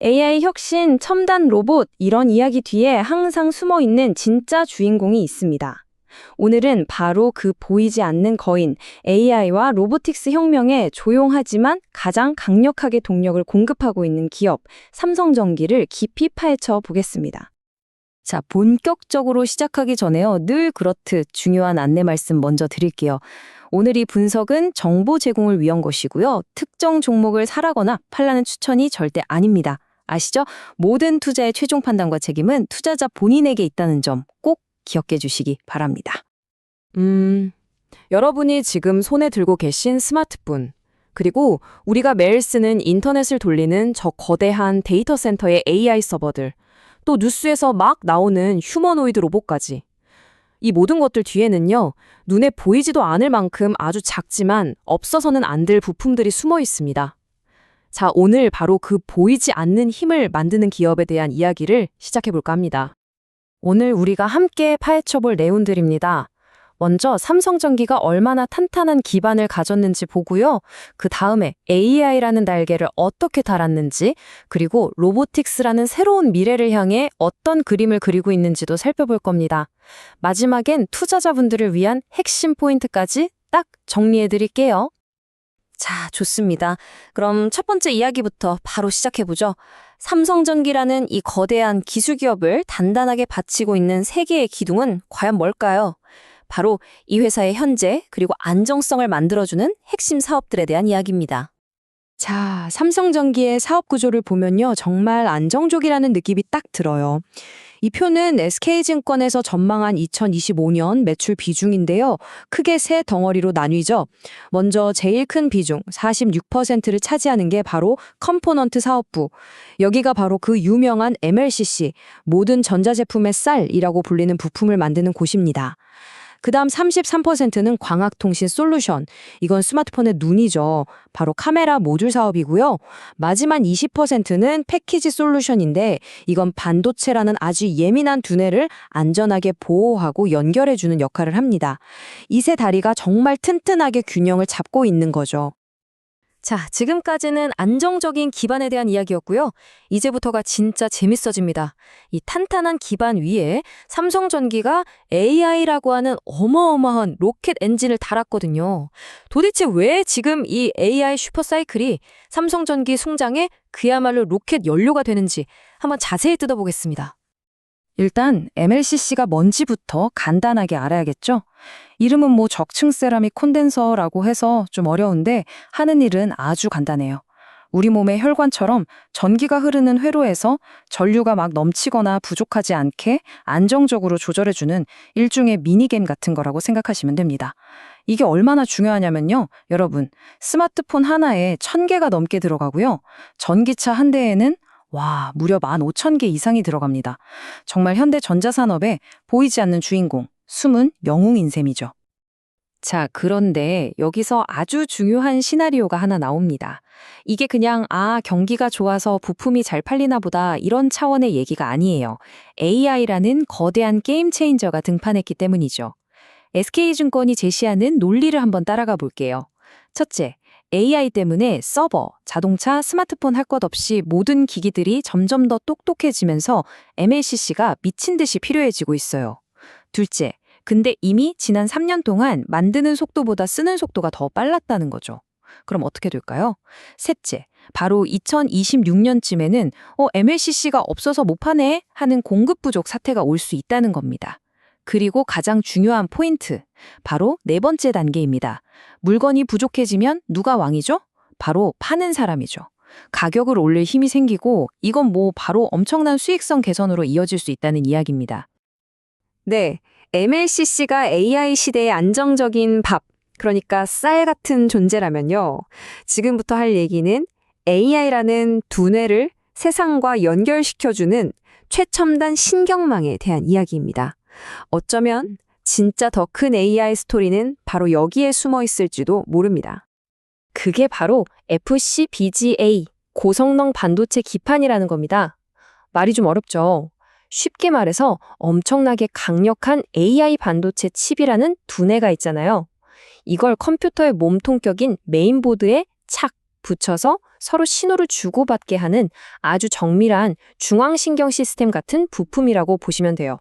AI 혁신, 첨단 로봇, 이런 이야기 뒤에 항상 숨어 있는 진짜 주인공이 있습니다. 오늘은 바로 그 보이지 않는 거인, AI와 로보틱스 혁명에 조용하지만 가장 강력하게 동력을 공급하고 있는 기업, 삼성전기를 깊이 파헤쳐 보겠습니다. 자, 본격적으로 시작하기 전에요. 늘 그렇듯 중요한 안내 말씀 먼저 드릴게요. 오늘 이 분석은 정보 제공을 위한 것이고요. 특정 종목을 사라거나 팔라는 추천이 절대 아닙니다. 아시죠? 모든 투자의 최종 판단과 책임은 투자자 본인에게 있다는 점 꼭 기억해 주시기 바랍니다. 여러분이 지금 손에 들고 계신 스마트폰, 그리고 우리가 매일 쓰는 인터넷을 돌리는 저 거대한 데이터 센터의 AI 서버들, 또 뉴스에서 막 나오는 휴머노이드 로봇까지. 이 모든 것들 뒤에는요, 눈에 보이지도 않을 만큼 아주 작지만 없어서는 안 될 부품들이 숨어 있습니다. 자, 오늘 바로 그 보이지 않는 힘을 만드는 기업에 대한 이야기를 시작해 볼까 합니다. 오늘 우리가 함께 파헤쳐 볼 내용들입니다. 먼저 삼성전기가 얼마나 탄탄한 기반을 가졌는지 보고요. 그 다음에 AI라는 날개를 어떻게 달았는지, 그리고 로보틱스라는 새로운 미래를 향해 어떤 그림을 그리고 있는지도 살펴볼 겁니다. 마지막엔 투자자분들을 위한 핵심 포인트까지 딱 정리해 드릴게요. 자, 좋습니다. 그럼 첫 번째 이야기부터 바로 시작해보죠. 삼성전기라는 이 거대한 기술기업을 단단하게 받치고 있는 세계의 기둥은 과연 뭘까요? 바로 이 회사의 현재 그리고 안정성을 만들어주는 핵심 사업들에 대한 이야기입니다. 자, 삼성전기의 사업 구조를 보면요. 정말 안정적이라는 느낌이 딱 들어요. 이 표는 SK증권에서 전망한 2025년 매출 비중인데요. 크게 세 덩어리로 나뉘죠. 먼저 제일 큰 비중, 46%를 차지하는 게 바로 컴포넌트 사업부. 여기가 바로 그 유명한 MLCC, 모든 전자제품의 쌀이라고 불리는 부품을 만드는 곳입니다. 그다음 33%는 광학통신 솔루션. 이건 스마트폰의 눈이죠. 바로 카메라 모듈 사업이고요. 마지막 20%는 패키지 솔루션인데 이건 반도체라는 아주 예민한 두뇌를 안전하게 보호하고 연결해주는 역할을 합니다. 이 세 다리가 정말 튼튼하게 균형을 잡고 있는 거죠. 자, 지금까지는 안정적인 기반에 대한 이야기였고요. 이제부터가 진짜 재밌어집니다. 이 탄탄한 기반 위에 삼성전기가 AI라고 하는 어마어마한 로켓 엔진을 달았거든요. 도대체 왜 지금 이 AI 슈퍼사이클이 삼성전기 숭장에 그야말로 로켓 연료가 되는지 한번 자세히 뜯어보겠습니다. 일단 MLCC가 뭔지부터 간단하게 알아야겠죠? 이름은 뭐 적층 세라믹 콘덴서라고 해서 좀 어려운데 하는 일은 아주 간단해요. 우리 몸의 혈관처럼 전기가 흐르는 회로에서 전류가 막 넘치거나 부족하지 않게 안정적으로 조절해주는 일종의 미니게임 같은 거라고 생각하시면 됩니다. 이게 얼마나 중요하냐면요. 여러분, 스마트폰 하나에 1000개가 넘게 들어가고요. 전기차 한 대에는 무려 15,000개 이상이 들어갑니다. 정말 현대 전자산업에 보이지 않는 주인공, 숨은 영웅인 셈이죠. 자, 그런데 여기서 아주 중요한 시나리오가 하나 나옵니다. 이게 그냥 경기가 좋아서 부품이 잘 팔리나 보다 이런 차원의 얘기가 아니에요. AI라는 거대한 게임 체인저가 등판했기 때문이죠. SK증권이 제시하는 논리를 한번 따라가 볼게요. 첫째, AI 때문에 서버, 자동차, 스마트폰 할 것 없이 모든 기기들이 점점 더 똑똑해지면서 MLCC가 미친 듯이 필요해지고 있어요. 둘째, 근데 이미 지난 3년 동안 만드는 속도보다 쓰는 속도가 더 빨랐다는 거죠. 그럼 어떻게 될까요? 셋째, 바로 2026년쯤에는 MLCC가 없어서 못 파네 하는 공급 부족 사태가 올 수 있다는 겁니다. 그리고 가장 중요한 포인트, 바로 네 번째 단계입니다. 물건이 부족해지면 누가 왕이죠? 바로 파는 사람이죠. 가격을 올릴 힘이 생기고 이건 바로 엄청난 수익성 개선으로 이어질 수 있다는 이야기입니다. 네, MLCC가 AI 시대의 안정적인 밥, 그러니까 쌀 같은 존재라면요. 지금부터 할 얘기는 AI라는 두뇌를 세상과 연결시켜주는 최첨단 신경망에 대한 이야기입니다. 어쩌면 진짜 더 큰 AI 스토리는 바로 여기에 숨어 있을지도 모릅니다. 그게 바로 FCBGA, 고성능 반도체 기판이라는 겁니다. 말이 좀 어렵죠? 쉽게 말해서 엄청나게 강력한 AI 반도체 칩이라는 두뇌가 있잖아요. 이걸 컴퓨터의 몸통격인 메인보드에 착 붙여서 서로 신호를 주고받게 하는 아주 정밀한 중앙신경 시스템 같은 부품이라고 보시면 돼요.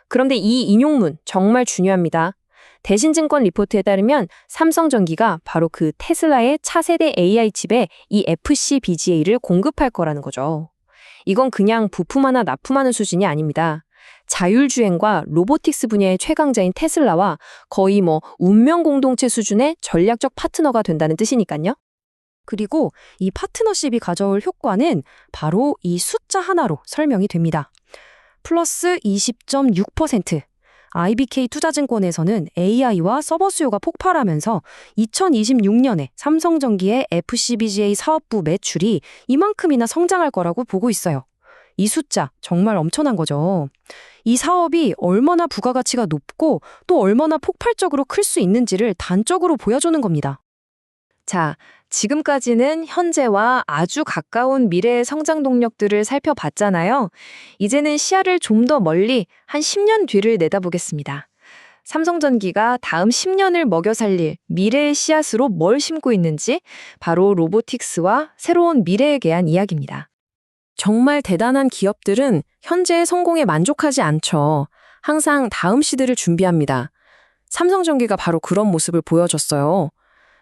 그런데 이 인용문 정말 중요합니다. 대신증권 리포트에 따르면 삼성전기가 바로 그 테슬라의 차세대 AI 칩에 이 FCBGA를 공급할 거라는 거죠. 이건 그냥 부품 하나 납품하는 수준이 아닙니다. 자율주행과 로보틱스 분야의 최강자인 테슬라와 거의 운명 공동체 수준의 전략적 파트너가 된다는 뜻이니까요. 그리고 이 파트너십이 가져올 효과는 바로 이 숫자 하나로 설명이 됩니다. 플러스 20.6%. IBK 투자증권에서는 AI와 서버 수요가 폭발하면서 2026년에 삼성전기의 FCBGA 사업부 매출이 이만큼이나 성장할 거라고 보고 있어요. 이 숫자 정말 엄청난 거죠. 이 사업이 얼마나 부가가치가 높고 또 얼마나 폭발적으로 클 수 있는지를 단적으로 보여주는 겁니다. 자, 지금까지는 현재와 아주 가까운 미래의 성장 동력들을 살펴봤잖아요. 이제는 시야를 좀 더 멀리 한 10년 뒤를 내다보겠습니다. 삼성전기가 다음 10년을 먹여 살릴 미래의 씨앗으로 뭘 심고 있는지 바로 로보틱스와 새로운 미래에 대한 이야기입니다. 정말 대단한 기업들은 현재의 성공에 만족하지 않죠. 항상 다음 시대를 준비합니다. 삼성전기가 바로 그런 모습을 보여줬어요.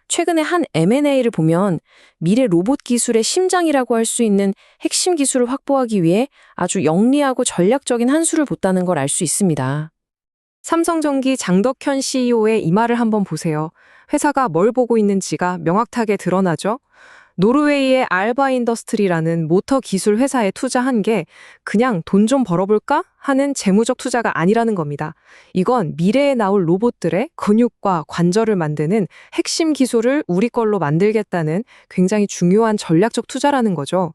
최근에 한 M&A를 보면 미래 로봇 기술의 심장이라고 할 수 있는 핵심 기술을 확보하기 위해 아주 영리하고 전략적인 한 수를 뒀다는 걸 알 수 있습니다. 삼성전기 장덕현 CEO의 이 말을 한번 보세요. 회사가 뭘 보고 있는지가 명확하게 드러나죠? 노르웨이의 알바 인더스트리라는 모터 기술 회사에 투자한 게 그냥 돈 좀 벌어볼까 하는 재무적 투자가 아니라는 겁니다. 이건 미래에 나올 로봇들의 근육과 관절을 만드는 핵심 기술을 우리 걸로 만들겠다는 굉장히 중요한 전략적 투자라는 거죠.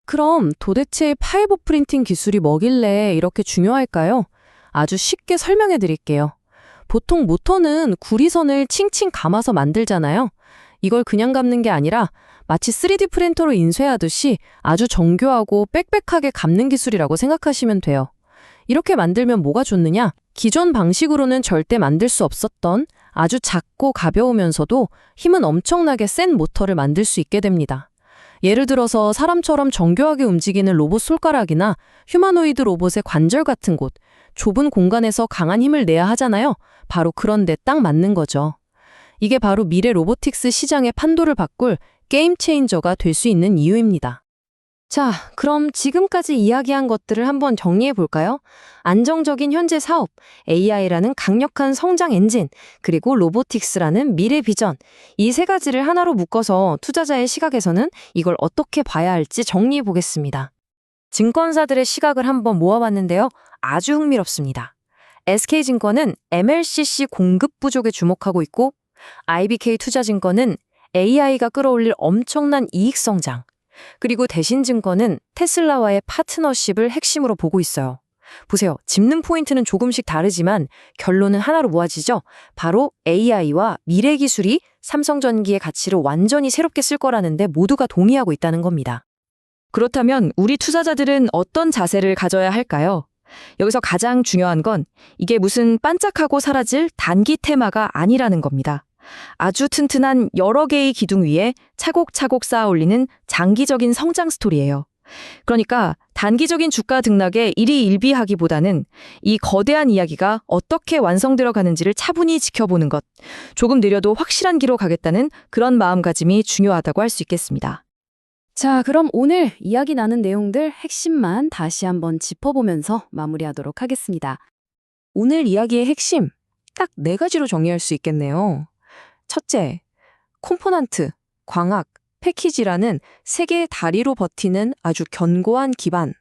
그럼 도대체 파이버 프린팅 기술이 뭐길래 이렇게 중요할까요? 아주 쉽게 설명해 드릴게요. 보통 모터는 구리선을 칭칭 감아서 만들잖아요. 이걸 그냥 감는 게 아니라 마치 3D 프린터로 인쇄하듯이 아주 정교하고 빽빽하게 감는 기술이라고 생각하시면 돼요. 이렇게 만들면 뭐가 좋느냐? 기존 방식으로는 절대 만들 수 없었던 아주 작고 가벼우면서도 힘은 엄청나게 센 모터를 만들 수 있게 됩니다. 예를 들어서 사람처럼 정교하게 움직이는 로봇 손가락이나 휴머노이드 로봇의 관절 같은 곳, 좁은 공간에서 강한 힘을 내야 하잖아요. 바로 그런 데 딱 맞는 거죠. 이게 바로 미래 로보틱스 시장의 판도를 바꿀 게임 체인저가 될 수 있는 이유입니다. 자, 그럼 지금까지 이야기한 것들을 한번 정리해 볼까요? 안정적인 현재 사업, AI라는 강력한 성장 엔진, 그리고 로보틱스라는 미래 비전. 이 세 가지를 하나로 묶어서 투자자의 시각에서는 이걸 어떻게 봐야 할지 정리해 보겠습니다. 증권사들의 시각을 한번 모아봤는데요. 아주 흥미롭습니다. SK증권은 MLCC 공급 부족에 주목하고 있고 IBK 투자증권은 AI가 끌어올릴 엄청난 이익 성장, 그리고 대신증권은 테슬라와의 파트너십을 핵심으로 보고 있어요. 보세요. 짚는 포인트는 조금씩 다르지만 결론은 하나로 모아지죠. 바로 AI와 미래 기술이 삼성전기의 가치를 완전히 새롭게 쓸 거라는데 모두가 동의하고 있다는 겁니다. 그렇다면 우리 투자자들은 어떤 자세를 가져야 할까요? 여기서 가장 중요한 건 이게 무슨 반짝하고 사라질 단기 테마가 아니라는 겁니다. 아주 튼튼한 여러 개의 기둥 위에 차곡차곡 쌓아 올리는 장기적인 성장 스토리예요. 그러니까 단기적인 주가 등락에 일희일비하기보다는 이 거대한 이야기가 어떻게 완성되어 가는지를 차분히 지켜보는 것, 조금 느려도 확실한 기로 가겠다는 그런 마음가짐이 중요하다고 할 수 있겠습니다. 자, 그럼 오늘 이야기 나눈 내용들 핵심만 다시 한번 짚어보면서 마무리하도록 하겠습니다. 오늘 이야기의 핵심, 딱 4가지로 정리할 수 있겠네요. 첫째, 콤포넌트, 광학, 패키지라는 3개의 다리로 버티는 아주 견고한 기반.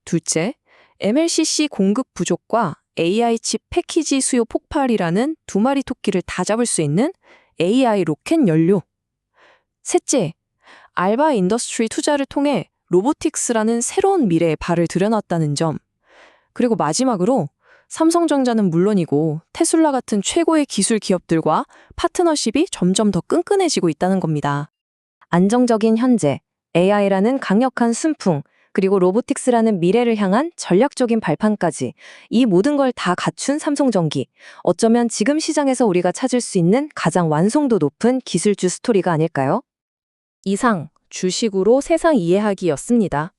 둘째, MLCC 공급 부족과 AI 칩 패키지 수요 폭발이라는 2마리 토끼를 다 잡을 수 있는 AI 로켓 연료. 셋째, 알바 인더스트리 투자를 통해 로보틱스라는 새로운 미래에 발을 들여놨다는 점. 그리고 마지막으로 삼성전자는 물론이고 테슬라 같은 최고의 기술 기업들과 파트너십이 점점 더 끈끈해지고 있다는 겁니다. 안정적인 현재, AI라는 강력한 순풍, 그리고 로보틱스라는 미래를 향한 전략적인 발판까지 이 모든 걸 다 갖춘 삼성전기. 어쩌면 지금 시장에서 우리가 찾을 수 있는 가장 완성도 높은 기술주 스토리가 아닐까요? 이상, 주식으로 세상 이해하기였습니다.